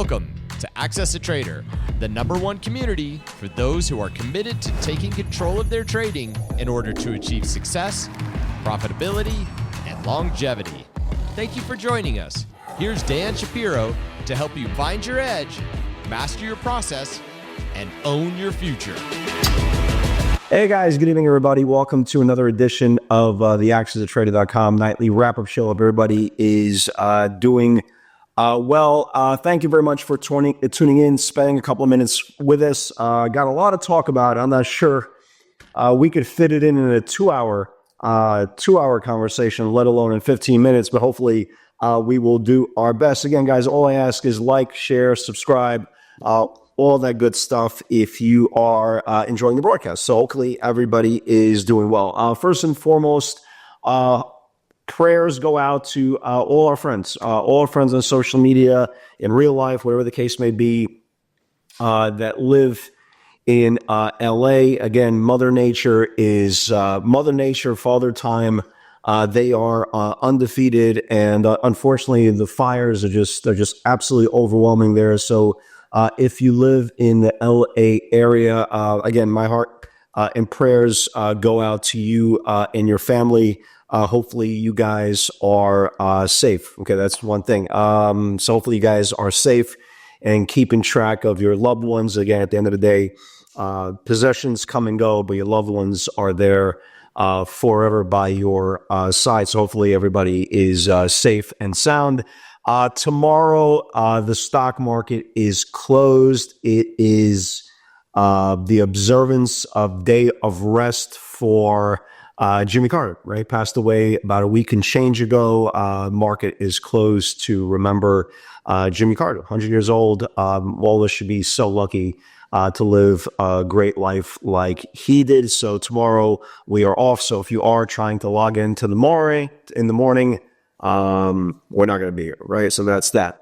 Welcome to Access a Trader, the #1 community for those who are committed to taking control of their trading in order to achieve success, profitability, and longevity. Thank you for joining us. Here's Dan Shapiro to help you find your edge, master your process, and own your future. Hey guys, good evening everybody. Welcome to another edition of the anxiousness.com nightly wrap-up show. Hope everybody is doing well. Thank you very much for tuning in, spending a couple of minutes with us. Got a lot to talk about. I'm not sure we could fit it in a two-hour conversation, let alone in 15 minutes, but hopefully we will do our best. Again, guys, all I ask is like, share, subscribe, all that good stuff if you are enjoying the broadcast. So hopefully everybody is doing well. First and foremost, prayers go out to all our friends on social media, in real life, whatever the case may be, that live in LA. Again, Mother Nature, Father Time. They are undefeated, and unfortunately, the fires are just absolutely overwhelming there. So if you live in the LA area, again, my heart and prayers go out to you and your family. Hopefully you guys are safe. Okay, that's one thing. So hopefully you guys are safe and keeping track of your loved ones. Again, at the end of the day, possessions come and go, but your loved ones are there forever by your side. So hopefully everybody is safe and sound. Tomorrow, the stock market is closed. It is the observance of day of rest for Jimmy Carter, right? Passed away about a week and change ago. Market is closed to remember Jimmy Carter, 100 years old. All of us should be so lucky to live a great life like he did. So tomorrow we are off. So if you are trying to log into the morning, we're not going to be here, right? So that's that.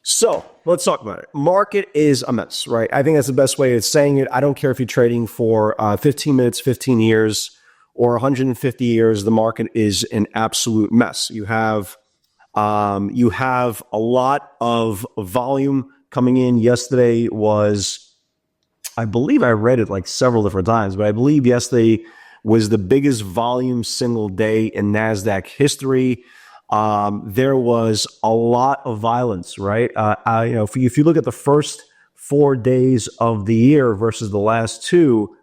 So let's talk about it. Market is a mess, right? I think that's the best way of saying it. I don't care if you're trading for 15 minutes, 15 years, or 150 years. The market is an absolute mess. You have a lot of volume coming in. Yesterday was, I believe I read it like several different times, but I believe yesterday was the biggest volume single day in NASDAQ history. There was a lot of violence, right? If you look at the first 4 days of the year versus the last two,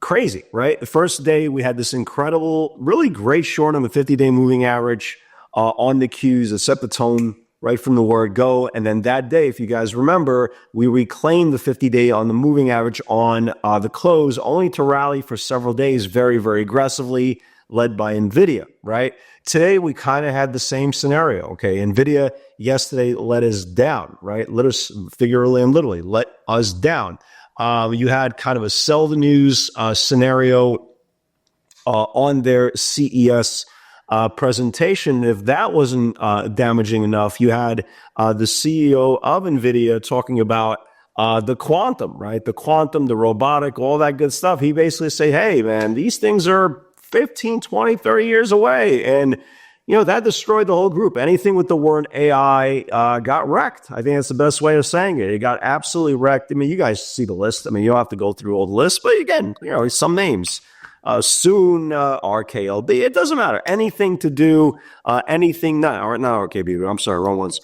crazy, right? The first day we had this incredible, really great short on the 50-day moving average on the cues that set the tone right from the word go. And then that day, if you guys remember, we reclaimed the 50-day on the moving average on the close, only to rally for several days very, very aggressively, led by NVIDIA, right? Today, we kind of had the same scenario, okay? NVIDIA yesterday let us down, right? Let us, figuratively and literally, let us down. You had kind of a sell the news scenario on their CES presentation. If that wasn't damaging enough, you had the CEO of NVIDIA talking about the quantum, right? The quantum, the robotic, all that good stuff. He basically say, hey, man, these things are 15, 20, 30 years away. And, that destroyed the whole group. Anything with the word AI got wrecked. I think that's the best way of saying it. It got absolutely wrecked. I mean, you guys see the list. I mean, you don't have to go through all the lists. But again, some names. Soon, RKLB. It doesn't matter. Anything to do, not RKB, I'm sorry, wrong ones.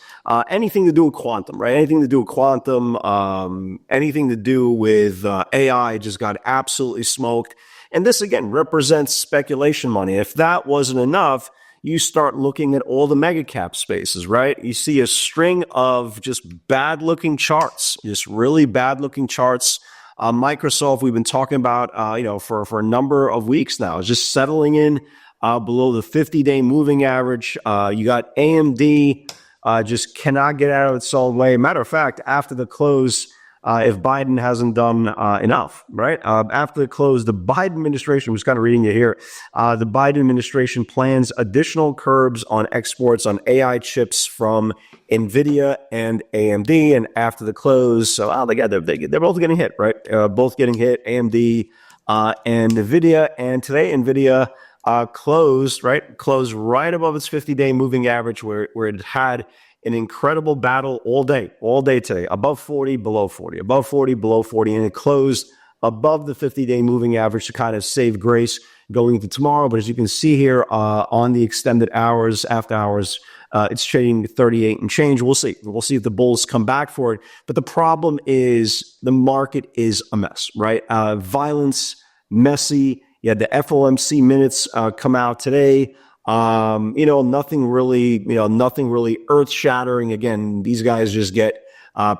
Anything to do with quantum, right? Anything to do with quantum, anything to do with AI just got absolutely smoked. And this, again, represents speculation money. If that wasn't enough, you start looking at all the mega cap spaces, right? You see a string of just bad-looking charts, just really bad-looking charts. Microsoft, we've been talking about, for a number of weeks now, is just settling in below the 50-day moving average. You got AMD, just cannot get out of its own way. Matter of fact, after the close, if Biden hasn't done enough, right? After the close, the Biden administration, was kind of reading it here, the Biden administration plans additional curbs on exports on AI chips from NVIDIA and AMD. And after the close, so they're both getting hit, right? Both getting hit, AMD and NVIDIA. And today, NVIDIA closed right above its 50-day moving average, where it had an incredible battle all day today, above 40, below 40, above 40, below 40, and it closed above the 50-day moving average to kind of save grace going into tomorrow. But as you can see here on the extended hours, after hours, it's trading 38 and change. We'll see. We'll see if the bulls come back for it. But the problem is the market is a mess, right? Violence, messy. Yeah, the FOMC minutes come out today. Nothing really earth-shattering. Again, these guys just get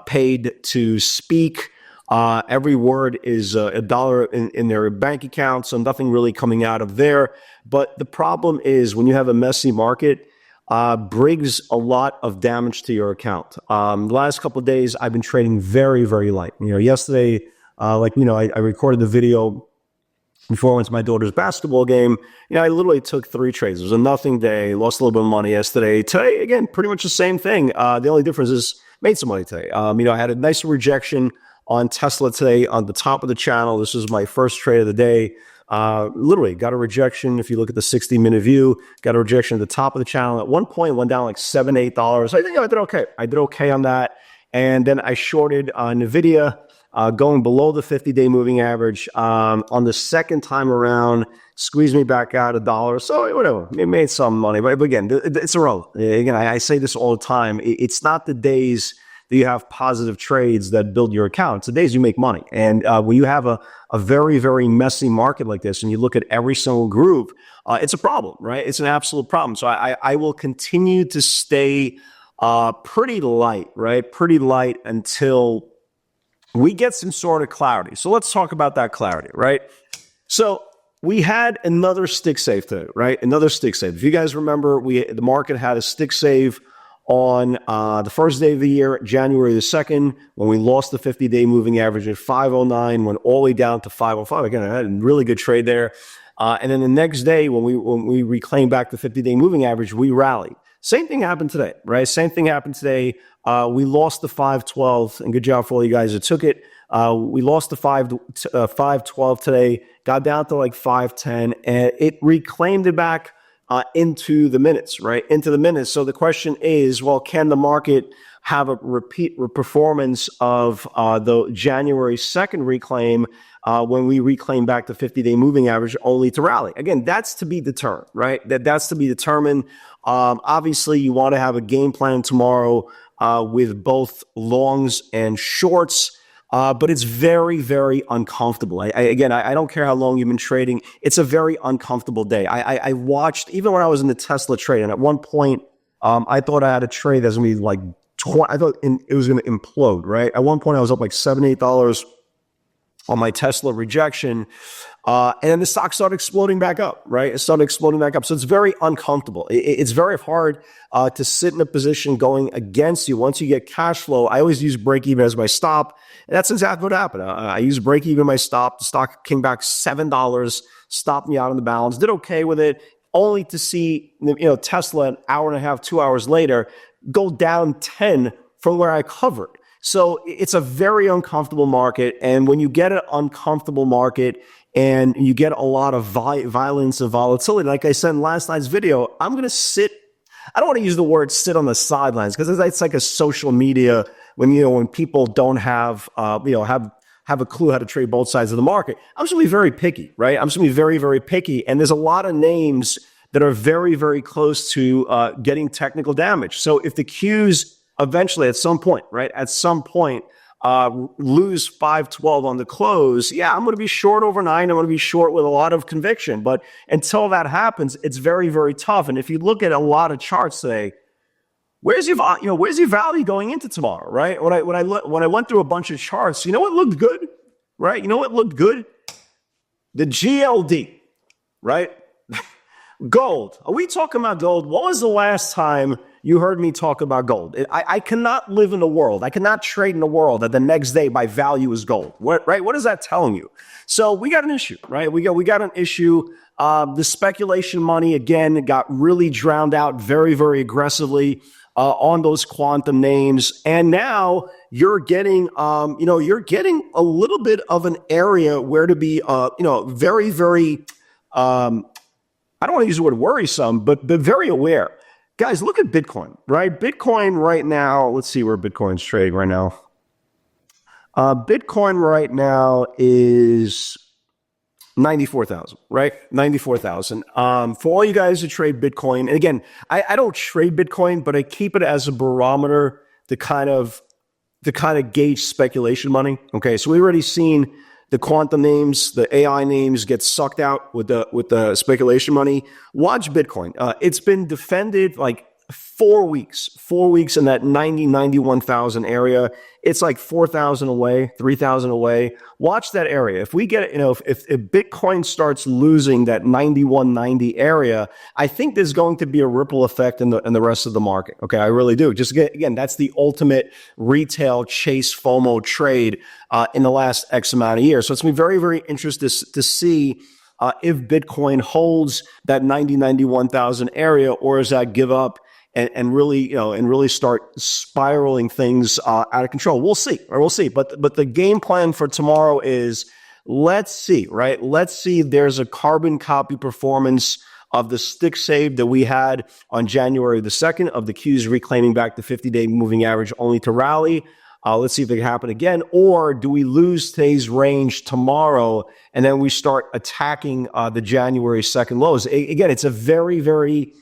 paid to speak. Every word is $1 in their bank account, so nothing really coming out of there. But the problem is when you have a messy market, brings a lot of damage to your account. The last couple of days, I've been trading very, very light. Yesterday, I recorded the video before I went to my daughter's basketball game. I literally took 3 trades. It was a nothing day, lost a little bit of money yesterday. Today, again, pretty much the same thing. The only difference is made some money today. I had a nice rejection on Tesla today on the top of the channel. This is my first trade of the day. Literally got a rejection. If you look at the 60-minute view, got a rejection at the top of the channel. At one point, went down like $7, $8. I think I did okay. I did okay on that. And then I shorted NVIDIA, going below the 50-day moving average. On the second time around, squeezed me back out $1. So whatever, it made some money. But again, it's irrelevant. Again, I say this all the time. It's not the days that you have positive trades that build your account. It's the days you make money. And when you have a very, very messy market like this, and you look at every single group, it's a problem, right? It's an absolute problem. So I will continue to stay pretty light, right? Pretty light until we get some sort of clarity. So let's talk about that clarity, right? So we had another stick save today, right? Another stick save. If you guys remember, the market had a stick save on the first day of the year, January the 2nd, when we lost the 50-day moving average at 509, went all the way down to 505. Again, I had a really good trade there. And then the next day, when we reclaimed back the 50-day moving average, we rallied. Same thing happened today, right? Same thing happened today. We lost the 512, and good job for all you guys that took it. We lost the 512 today, got down to like 510, and it reclaimed it back into the minutes, right? Into the minutes. So the question is, well, can the market have a repeat performance of the January 2nd reclaim when we reclaim back the 50-day moving average only to rally? Again, that's to be determined, right? That's to be determined. Obviously, you want to have a game plan tomorrow with both longs and shorts. But it's very, very uncomfortable. I don't care how long you've been trading. It's a very uncomfortable day. I watched, even when I was in the Tesla trade, and at one point, I thought I had a trade that's going to be like 20, I thought it was going to implode, right? At one point, I was up like $7, $8 on my Tesla rejection. And then the stock started exploding back up, right? It started exploding back up. So it's very uncomfortable. It's very hard to sit in a position going against you. Once you get cash flow, I always use break even as my stop. And that's exactly what happened. I used break even my stop. The stock came back $7, stopped me out on the balance, did okay with it, only to see, Tesla an hour and a half, 2 hours later, go down 10 from where I covered. So it's a very uncomfortable market. And when you get an uncomfortable market and you get a lot of violence and volatility, like I said in last night's video, I'm going to sit. I don't want to use the word sit on the sidelines because it's like a social media when people don't have a clue how to trade both sides of the market. I'm just going to be very picky, right? I'm just going to be very, very picky. And there's a lot of names that are very, very close to getting technical damage. So if the Qs eventually at some point, right, lose 512 on the close, I'm going to be short overnight. I'm going to be short with a lot of conviction. But until that happens, it's very, very tough. And if you look at a lot of charts today, where's your value going into tomorrow, right? When I went through a bunch of charts, you know what looked good, right? You know what looked good? The GLD, right? Gold. Are we talking about gold? What was the last time you heard me talk about gold? I cannot live in a world. I cannot trade in a world that the next day my value is gold. Right? What is that telling you? So we got an issue, right? We got an issue. The speculation money again got really drowned out very, very aggressively on those quantum names, and now you're getting a little bit of an area where to be very, very I don't want to use the word worrisome, but very aware. Guys, look at Bitcoin, right? Bitcoin right now, let's see where Bitcoin's trading right now. Bitcoin right now is 94,000, right? 94,000. For all you guys who trade Bitcoin, and again, I don't trade Bitcoin, but I keep it as a barometer to kind of gauge speculation money. Okay, so we've already seen the quantum names, the AI names get sucked out with the speculation money. Watch Bitcoin. It's been defended like 4 weeks in that 91,000 area. It's like 4,000 away, 3,000 away. Watch that area. If we get, if Bitcoin starts losing that 9190 area, I think there's going to be a ripple effect in the rest of the market. Okay, I really do. Just again, that's the ultimate retail chase FOMO trade in the last X amount of years. So it's going to be very, very interesting to see if Bitcoin holds that 91,000 area, or does that give up and really start spiraling things out of control. We'll see. But the game plan for tomorrow is, let's see, right? Let's see if there's a carbon copy performance of the stick save that we had on January the 2nd of the Qs reclaiming back the 50-day moving average only to rally. Let's see if it can happen again. Or do we lose today's range tomorrow and then we start attacking the January 2nd lows? Again, it's a very, very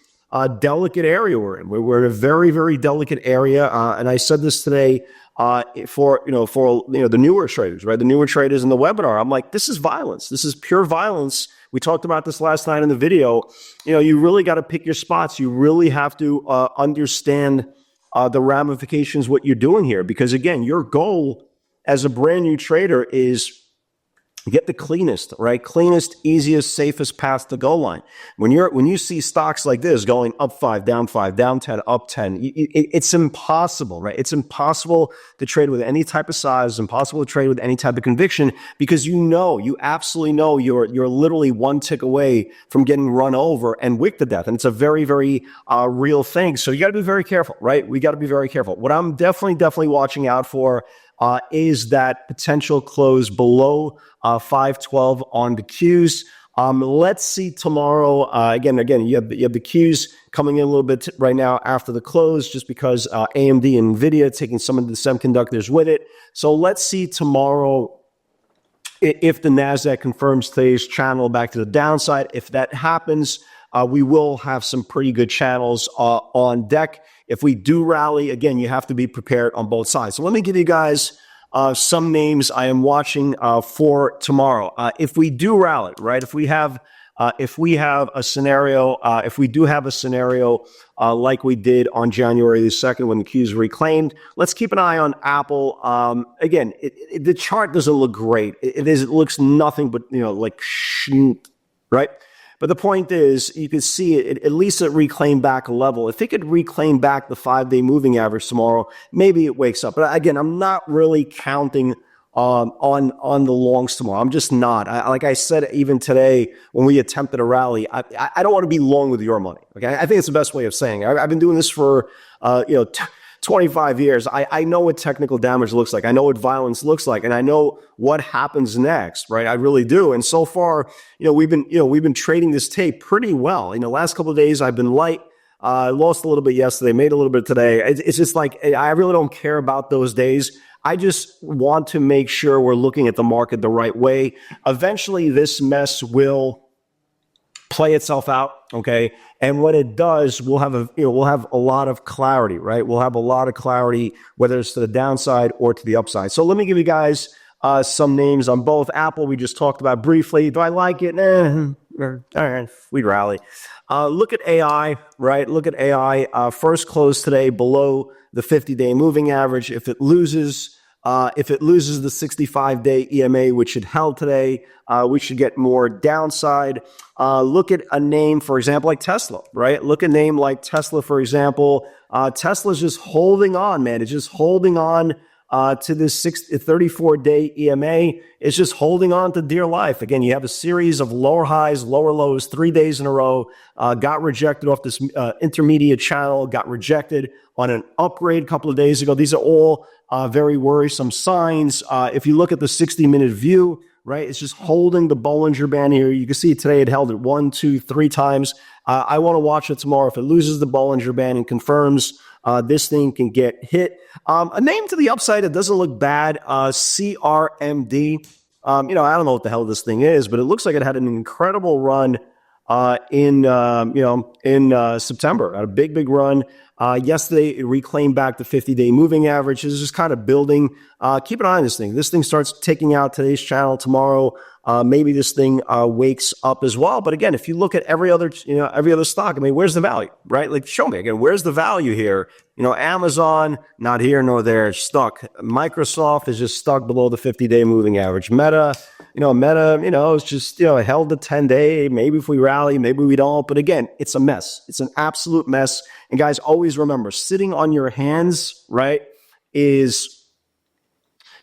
delicate area we're in. We're in a very, very delicate area. And I said this today for the newer traders, right? The newer traders in the webinar. I'm like, this is violence. This is pure violence. We talked about this last night in the video. You really got to pick your spots. You really have to understand the ramifications, what you're doing here. Because again, your goal as a brand new trader is get the cleanest, right? Cleanest, easiest, safest path to goal line. When you see stocks like this going up 5, down 10, up 10, it's impossible, right? It's impossible to trade with any type of size, impossible to trade with any type of conviction, because you absolutely know you're literally one tick away from getting run over and wicked to death. And it's a very, very real thing. So you got to be very careful, right? We got to be very careful. What I'm definitely watching out for is that potential close below 512 on the Qs. Let's see tomorrow. Again, you have the Qs coming in a little bit right now after the close, just because AMD and NVIDIA taking some of the semiconductors with it. So let's see tomorrow if the NASDAQ confirms today's channel back to the downside. If that happens, we will have some pretty good channels on deck. If we do rally, again, you have to be prepared on both sides. So let me give you guys some names I am watching for tomorrow. If we do rally, right? If we have a scenario, if we do have a scenario like we did on January the 2nd when the Qs reclaimed, let's keep an eye on Apple. Again, the chart doesn't look great. It looks nothing but right? But the point is, you can see it at least it reclaimed back a level. If it could reclaim back the 5-day moving average tomorrow, maybe it wakes up. But again, I'm not really counting on the longs tomorrow. I'm just not. Like I said, even today when we attempted a rally, I don't want to be long with your money. Okay, I think it's the best way of saying it. I've been doing this for 25 years. I know what technical damage looks like. I know what violence looks like, and I know what happens next, right? I really do. And so far, we've been trading this tape pretty well. The last couple of days I've been light. I lost a little bit yesterday, made a little bit today. It's just like, I really don't care about those days. I just want to make sure we're looking at the market the right way. Eventually, this mess will play itself out, okay? And when it does, we'll have a lot of clarity, right? We'll have a lot of clarity, whether it's to the downside or to the upside. So let me give you guys some names on both. Apple, we just talked about briefly. Do I like it? All right, we'd rally. Look at AI, right? Look at AI. First close today below the 50-day moving average. If it loses the 65-day EMA, which it held today, we should get more downside. Look at a name, for example, like Tesla, right? Look at a name like Tesla, for example. Tesla's just holding on, man. It's just holding on to this 34-day EMA. It's just holding on to dear life. Again, you have a series of lower highs, lower lows, 3 days in a row, got rejected off this intermediate channel, got rejected on an upgrade a couple of days ago. These are all very worrisome signs. If you look at the 60-minute view, right? It's just holding the Bollinger Band here. You can see today it held it 1, 2, 3 times. I want to watch it tomorrow. If it loses the Bollinger Band and confirms, this thing can get hit. A name to the upside that doesn't look bad, CRMD. I don't know what the hell this thing is, but it looks like it had an incredible run in September. Had a big run. Yesterday, it reclaimed back the 50-day moving average. It's just kind of building. Keep an eye on this thing. This thing starts taking out today's channel tomorrow. Maybe this thing wakes up as well. But again, if you look at every other stock, I mean, where's the value, right? Like, show me again, where's the value here? Amazon, not here nor there, it's stuck. Microsoft is just stuck below the 50-day moving average. Meta, it's just, it held the 10-day. Maybe if we rally, maybe we don't. But again, it's a mess. It's an absolute mess. And guys, always remember, sitting on your hands, right, is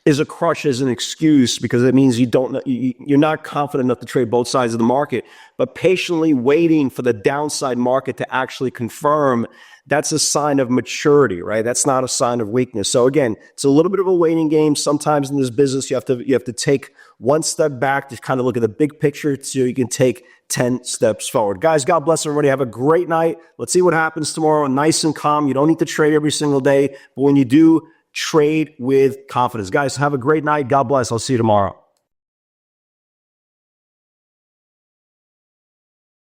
a crutch, as an excuse, because it means you're not confident enough to trade both sides of the market. But patiently waiting for the downside market to actually confirm, that's a sign of maturity, right? That's not a sign of weakness. So again, it's a little bit of a waiting game. Sometimes in this business, you have to take one step back to kind of look at the big picture so you can take 10 steps forward. Guys, God bless everybody. Have a great night. Let's see what happens tomorrow. Nice and calm. You don't need to trade every single day, but when you do, trade with confidence. Guys, have a great night. God bless. I'll see you tomorrow.